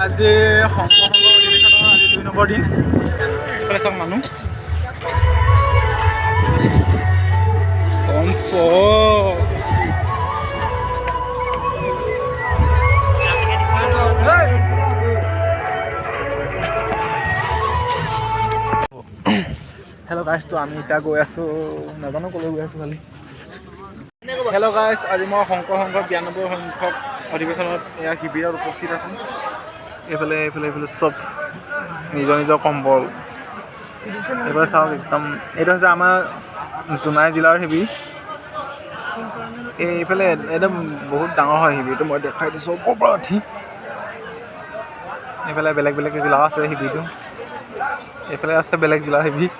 আজি শংকৰ অধিৱেশনৰ আজি 2 নম্বৰ দিন। এইফালে চাওক মানুহ হেল্ল' গাইজ, তো আমি এতিয়া গৈ আছোঁ, নাজানো ক'লৈ গৈ আছোঁ খালি। হেল্ল' গাইজ, আজি মই শংকৰ 92 সংখ্যক অধিৱেশনত এয়া শিবিৰত উপস্থিত আছোঁ। এইফালে চব নিজৰ নিজৰ কম্বল। এইফালে চাওক একদম, এইটো হৈছে আমাৰ জোনাই জিলাৰ শিবিৰ। এইফালে একদম বহুত ডাঙৰ হয় শিবিৰটো, মই দেখাই দিছোঁ ওপৰৰ পৰা উঠি। এইফালে বেলেগ জিলা আছে শিবিৰটো, এইফালে আছে বেলেগ জিলাৰ শিবিৰ।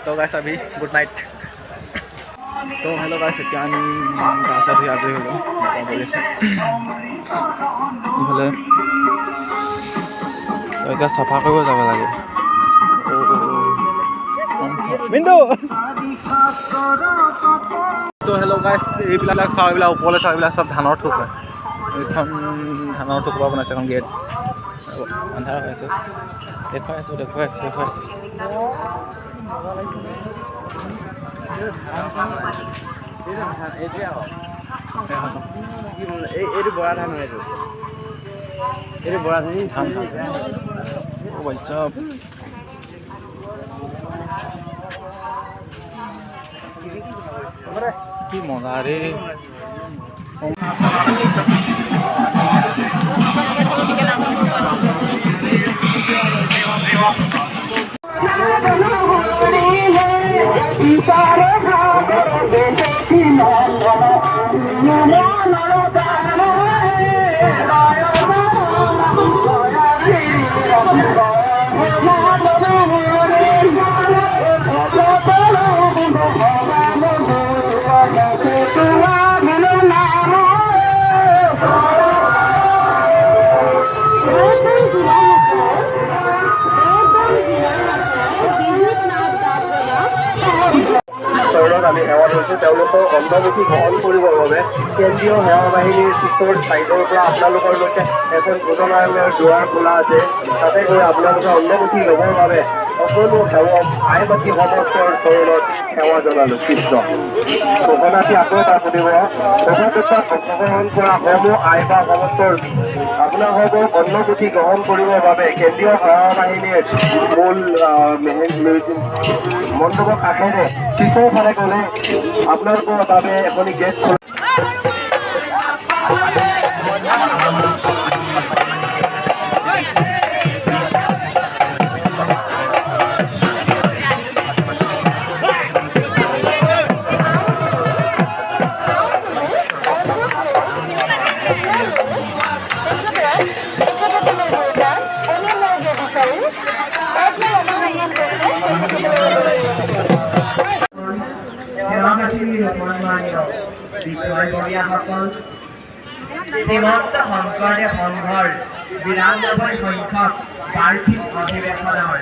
তো গাইছ আভি গুড নাইট। তো হেল্ল' গাইছ, এতিয়া আমি গা চা ধুই আজৰি হ'লোঁ। ইফালে এতিয়া চাফা কৰিব যাব লাগে। তো হেল্ল' গাইছ, এইবিলাক চাওঁ, এইবিলাক ওপৰলৈ চাওঁ, এইবিলাক চব ধানৰ থোক হয়। এইখন ধানৰ থোক পৰা বনাইছে, এখন গেট আন্ধাৰ হৈ আছে। দেখুৱাই আছোঁ। এইটো বৰা ধান হয়, এইটো বৰা ধান। কি মজা ৰে। আমি সেৱা লৈছোঁ, তেওঁলোকক অন্নমুঠি গ্ৰহণ কৰিবৰ বাবে কেন্দ্ৰীয় সেৱা বাহিনীৰ পিছৰ চাইডৰ পৰা আপোনালোকৰলৈকে এখন ভোজনালয়ৰ দুৱাৰ খোলা আছে। তাতে গৈ আপোনালোকে অন্নমুঠি ল'বৰ বাবে সকলো সেৱক আই বাকী সমস্তৰ চৰণত সেৱা জনালোঁ। কৃষ্ণ ঘোষণাটি আকৌ তাৰ শুনিব। শোভাযাত্ৰাত অংশগ্ৰহণ কৰা সমূহ আই বা সমস্তৰ আপোনালোকক অন্নমুঠি গ্ৰহণ কৰিবৰ বাবে কেন্দ্ৰীয় সেৱা বাহিনীৰ মূল মণ্ডপৰ কাষেৰে পিছৰ ফালে গ'লে আপোনালোকৰ বাবে এখনি গেট শ্ৰীমন্ত শংকৰদেৱ সংঘৰ 92 সংখ্যক বাৰ্ষিক অধিৱেশনৰ